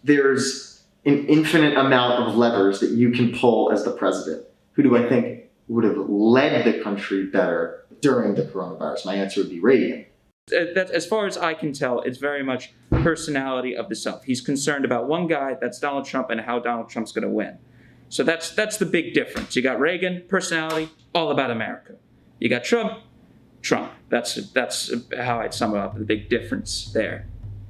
there's an infinite amount of levers that you can pull as the president. Who do I think would have led the country better during the coronavirus? My answer would be Reagan. That, as far as I can tell, it's very much personality of the self. He's concerned about one guy, that's Donald Trump, and how Donald Trump's going to win. So that's the big difference. You got Reagan, personality, all about America. You got Trump. That's how I'd sum it up, the big difference there.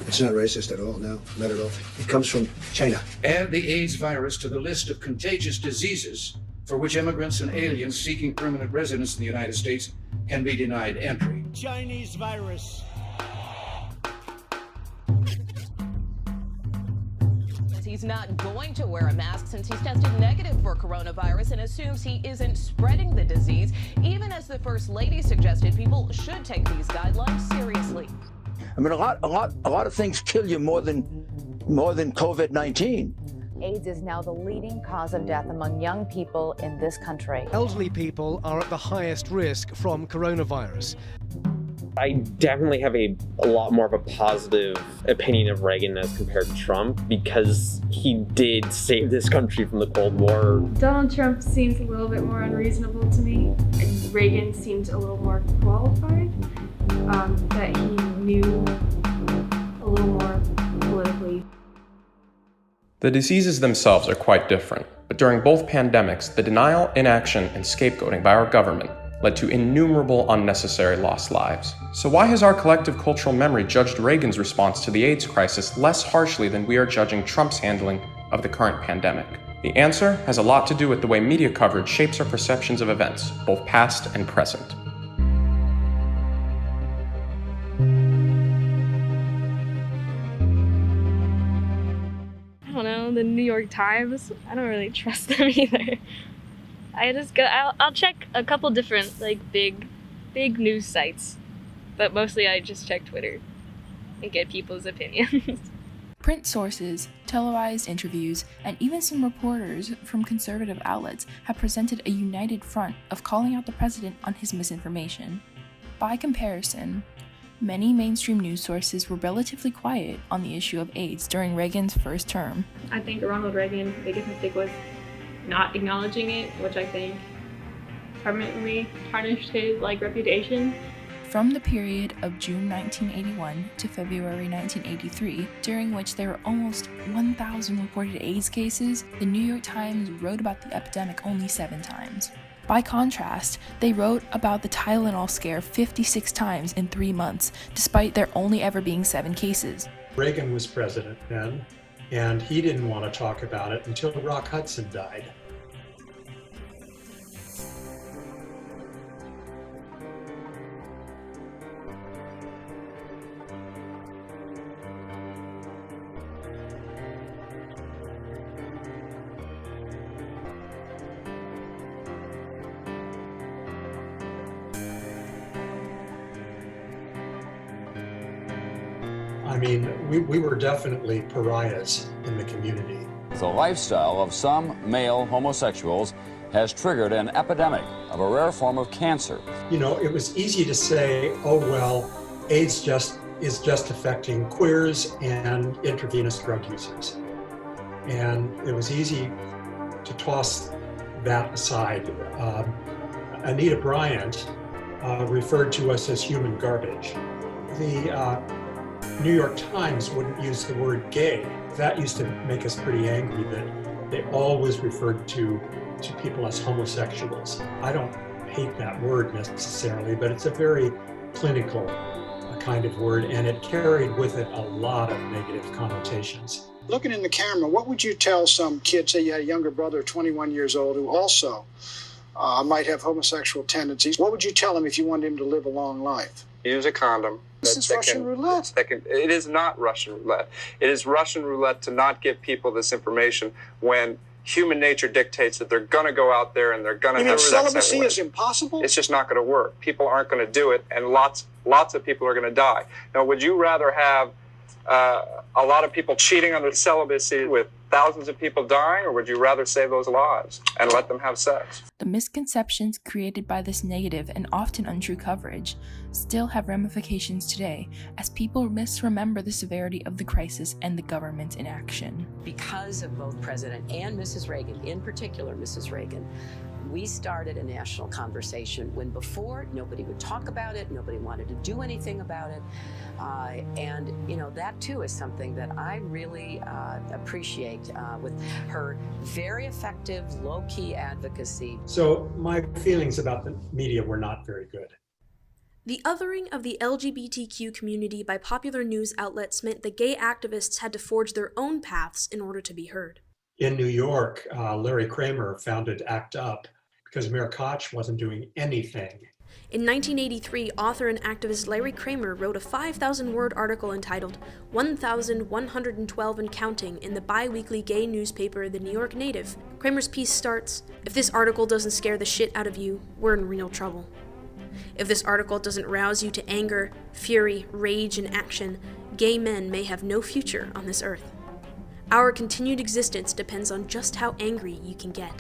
It's not racist at all, no, not at all. It comes from China. Add the AIDS virus to the list of contagious diseases for which immigrants and aliens seeking permanent residence in the United States can be denied entry. Chinese virus. He's not going to wear a mask since he's tested negative for coronavirus and assumes he isn't spreading the disease, even as the First Lady suggested people should take these guidelines seriously. I mean, a lot of things kill you more than COVID-19. AIDS is now the leading cause of death among young people in this country. Elderly people are at the highest risk from coronavirus. I definitely have a lot more of a positive opinion of Reagan as compared to Trump because he did save this country from the Cold War. Donald Trump seems a little bit more unreasonable to me, and Reagan seemed a little more qualified, that he knew a little more politically. The diseases themselves are quite different, but during both pandemics, the denial, inaction, and scapegoating by our government led to innumerable unnecessary lost lives. So why has our collective cultural memory judged Reagan's response to the AIDS crisis less harshly than we are judging Trump's handling of the current pandemic? The answer has a lot to do with the way media coverage shapes our perceptions of events, both past and present. I don't know, the New York Times, I don't really trust them either. I'll check a couple different big news sites, but mostly I just check Twitter and get people's opinions. Print sources, televised interviews, and even some reporters from conservative outlets have presented a united front of calling out the president on his misinformation. By comparison, many mainstream news sources were relatively quiet on the issue of AIDS during Reagan's first term. I think Ronald Reagan's biggest mistake was not acknowledging it, which I think permanently tarnished his reputation. From the period of June 1981 to February 1983, during which there were almost 1,000 reported AIDS cases, the New York Times wrote about the epidemic only 7 times. By contrast, they wrote about the Tylenol scare 56 times in 3 months, despite there only ever being 7 cases. Reagan was president then, and he didn't want to talk about it until Rock Hudson died. I mean, we were definitely pariahs in the community. The lifestyle of some male homosexuals has triggered an epidemic of a rare form of cancer. You know, it was easy to say, oh, well, AIDS is just affecting queers and intravenous drug users. And it was easy to toss that aside. Anita Bryant referred to us as human garbage. The New York Times wouldn't use the word gay. That used to make us pretty angry that they always referred to people as homosexuals. I don't hate that word necessarily, but it's a very clinical kind of word, and it carried with it a lot of negative connotations. Looking in the camera, what would you tell some kid, say you had a younger brother, 21 years old, who also might have homosexual tendencies? What would you tell him if you wanted him to live a long life? Use a condom. This is Russian roulette. It is not Russian roulette. It is Russian roulette to not give people this information when human nature dictates that they're going to go out there and they're going to have sex. Celibacy is impossible? It's just not going to work. People aren't going to do it, and lots of people are going to die. Now, would you rather have a lot of people cheating on their celibacy with thousands of people dying, or would you rather save those lives and let them have sex? The misconceptions created by this negative and often untrue coverage still have ramifications today, as people misremember the severity of the crisis and the government's inaction. Because of both President and Mrs. Reagan, in particular Mrs. Reagan, we started a national conversation when before nobody would talk about it, nobody wanted to do anything about it. And you know, that too is something that I really appreciate with her very effective, low-key advocacy. So my feelings about the media were not very good. The othering of the LGBTQ community by popular news outlets meant that gay activists had to forge their own paths in order to be heard. In New York, Larry Kramer founded ACT UP because Mayor Koch wasn't doing anything. In 1983, author and activist Larry Kramer wrote a 5,000-word article entitled 1,112 and Counting in the bi-weekly gay newspaper The New York Native. Kramer's piece starts, "If this article doesn't scare the shit out of you, we're in real trouble. If this article doesn't rouse you to anger, fury, rage, and action, gay men may have no future on this earth. Our continued existence depends on just how angry you can get."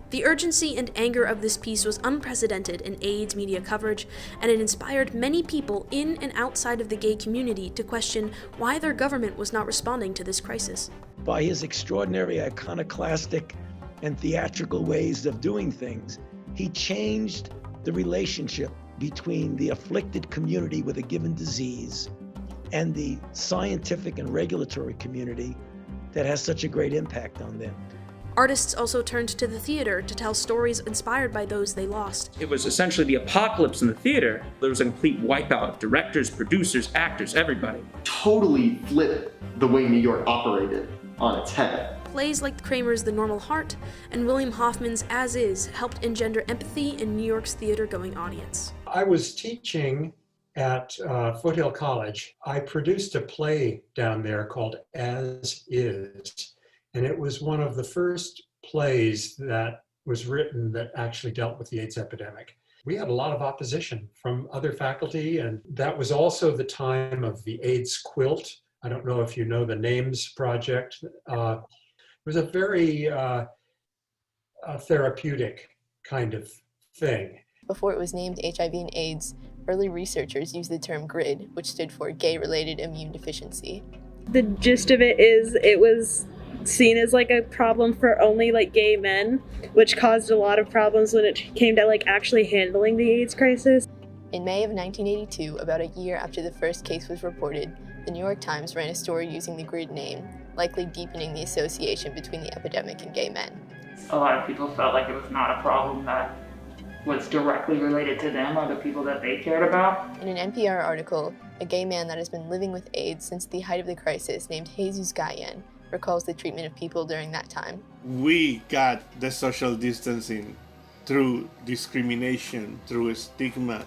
The urgency and anger of this piece was unprecedented in AIDS media coverage, and it inspired many people in and outside of the gay community to question why their government was not responding to this crisis. By his extraordinary iconoclastic and theatrical ways of doing things, he changed the relationship between the afflicted community with a given disease and the scientific and regulatory community that has such a great impact on them. Artists also turned to the theater to tell stories inspired by those they lost. It was essentially the apocalypse in the theater. There was a complete wipeout. Directors, producers, actors, everybody. Totally flipped the way New York operated on its head. Plays like Kramer's The Normal Heart and William Hoffman's As Is helped engender empathy in New York's theater-going audience. I was teaching at Foothill College. I produced a play down there called As Is. And it was one of the first plays that was written that actually dealt with the AIDS epidemic. We had a lot of opposition from other faculty, and that was also the time of the AIDS quilt. I don't know if you know the NAMES project. It was a very therapeutic kind of thing. Before it was named HIV and AIDS, early researchers used the term GRID, which stood for Gay-Related Immune Deficiency. The gist of it is it was seen as like a problem for only like gay men, which caused a lot of problems when it came to like actually handling the AIDS crisis. In May of 1982, about a year after the first case was reported, the New York Times ran a story using the GRID name, likely deepening the association between the epidemic and gay men. A lot of people felt like it was not a problem that was directly related to them or the people that they cared about. In an NPR article, a gay man that has been living with AIDS since the height of the crisis, named Jesus Gayen, recalls the treatment of people during that time. We got the social distancing through discrimination, through stigma,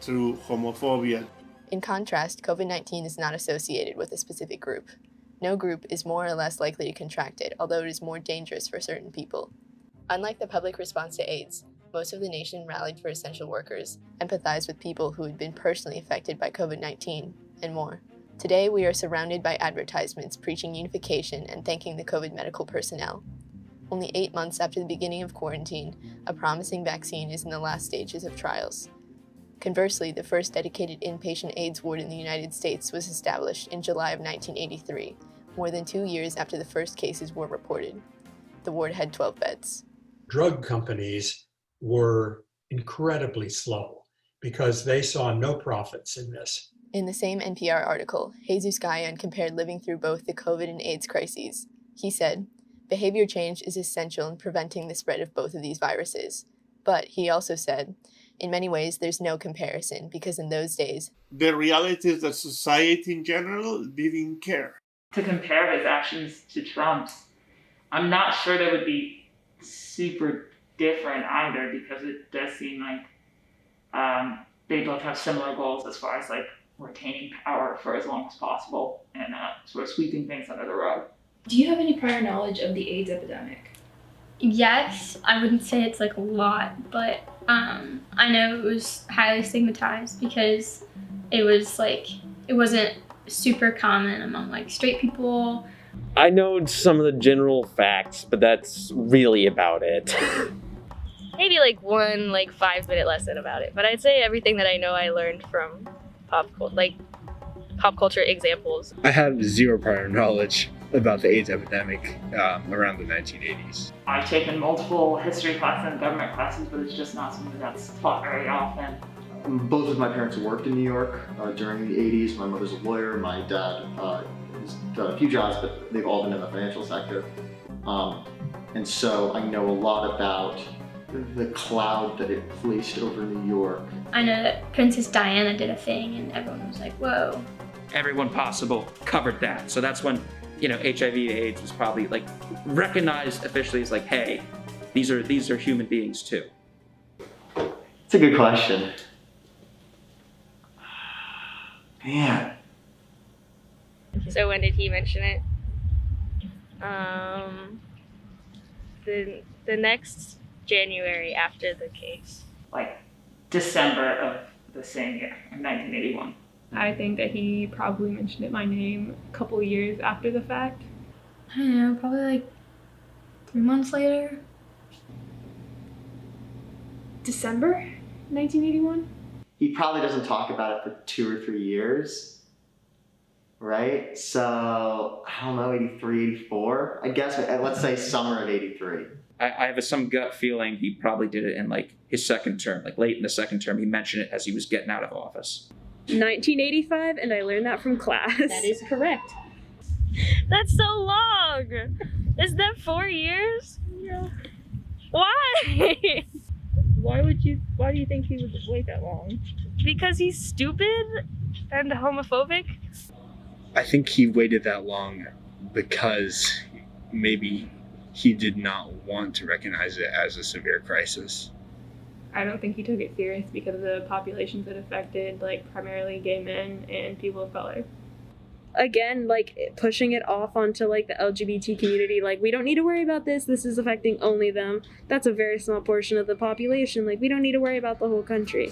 through homophobia. In contrast, COVID-19 is not associated with a specific group. No group is more or less likely to contract it, although it is more dangerous for certain people. Unlike the public response to AIDS, most of the nation rallied for essential workers, empathized with people who had been personally affected by COVID-19, and more. Today, we are surrounded by advertisements preaching unification and thanking the COVID medical personnel. Only 8 months after the beginning of quarantine, a promising vaccine is in the last stages of trials. Conversely, the first dedicated inpatient AIDS ward in the United States was established in July of 1983, more than 2 years after the first cases were reported. The ward had 12 beds. Drug companies were incredibly slow because they saw no profits in this. In the same NPR article, Jesus Gayen compared living through both the COVID and AIDS crises. He said, "Behavior change is essential in preventing the spread of both of these viruses." But he also said, in many ways, there's no comparison because in those days, the reality is that society in general didn't care. To compare his actions to Trump's, I'm not sure they would be super different either, because it does seem like they both have similar goals as far as like retaining power for as long as possible and sort of sweeping things under the rug. Do you have any prior knowledge of the AIDS epidemic? Yes, I wouldn't say it's like a lot, but I know it was highly stigmatized because it was like, it wasn't super common among like straight people I know some of the general facts, but that's really about it. Maybe like one 5-minute lesson about it, but I'd say everything that I know I learned from pop culture examples. I have zero prior knowledge about the AIDS epidemic around the 1980s. I've taken multiple history classes and government classes, but it's just not something that's taught very often. Both of my parents worked in New York during the 80s. My mother's a lawyer. My dad has done a few jobs, but they've all been in the financial sector. And so I know a lot about the cloud that it placed over New York. I know that Princess Diana did a thing and everyone was like, whoa. Everyone possible covered that. So that's when, HIV/AIDS was probably recognized officially as hey, these are human beings too. It's a good question. Man. So when did he mention it? The next January after the case. December of the same year, in 1981. I think that he probably mentioned it by name a couple years after the fact. I don't know, probably 3 months later. December 1981? He probably doesn't talk about it for 2 or 3 years, right? So, I don't know, 83, 84, I guess. Let's say summer of 83. I have some gut feeling he probably did it in his second term, late in the second term. He mentioned it as he was getting out of office. 1985, and I learned that from class. That is correct. That's so long! Is that 4 years? Yeah. Why? Why do you think he would wait that long? Because he's stupid and homophobic? I think he waited that long because maybe he did not want to recognize it as a severe crisis. I don't think he took it serious because of the populations it affected, primarily gay men and people of color. Again, pushing it off onto the LGBT community, we don't need to worry about this is affecting only them. That's a very small portion of the population, we don't need to worry about the whole country,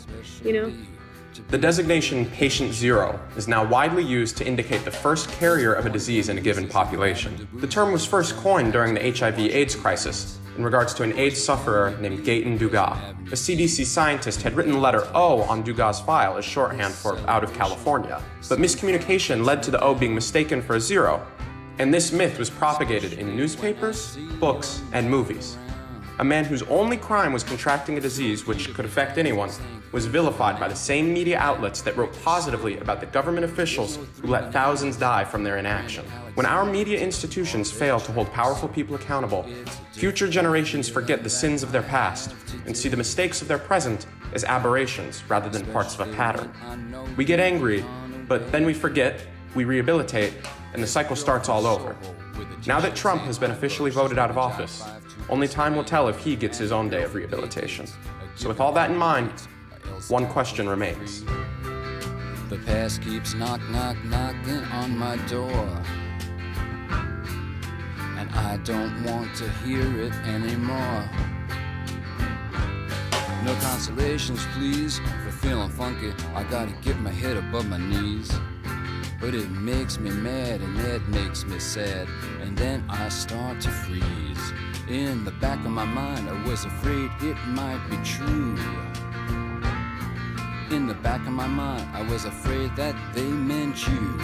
The designation patient zero is now widely used to indicate the first carrier of a disease in a given population. The term was first coined during the HIV/AIDS crisis in regards to an AIDS sufferer named Gaten Dugas. A CDC scientist had written the letter O on Dugas' file as shorthand for out of California, but miscommunication led to the O being mistaken for a zero, and this myth was propagated in newspapers, books, and movies. A man whose only crime was contracting a disease which could affect anyone was vilified by the same media outlets that wrote positively about the government officials who let thousands die from their inaction. When our media institutions fail to hold powerful people accountable, future generations forget the sins of their past and see the mistakes of their present as aberrations rather than parts of a pattern. We get angry, but then we forget, we rehabilitate, and the cycle starts all over. Now that Trump has been officially voted out of office, only time will tell if he gets his own day of rehabilitation. So with all that in mind, one question remains. The past keeps knocking on my door, and I don't want to hear it anymore. No consolations, please, for feeling funky. I gotta get my head above my knees. But it makes me mad and it makes me sad, and then I start to freeze. In the back of my mind, I was afraid it might be true. In the back of my mind, I was afraid that they meant you.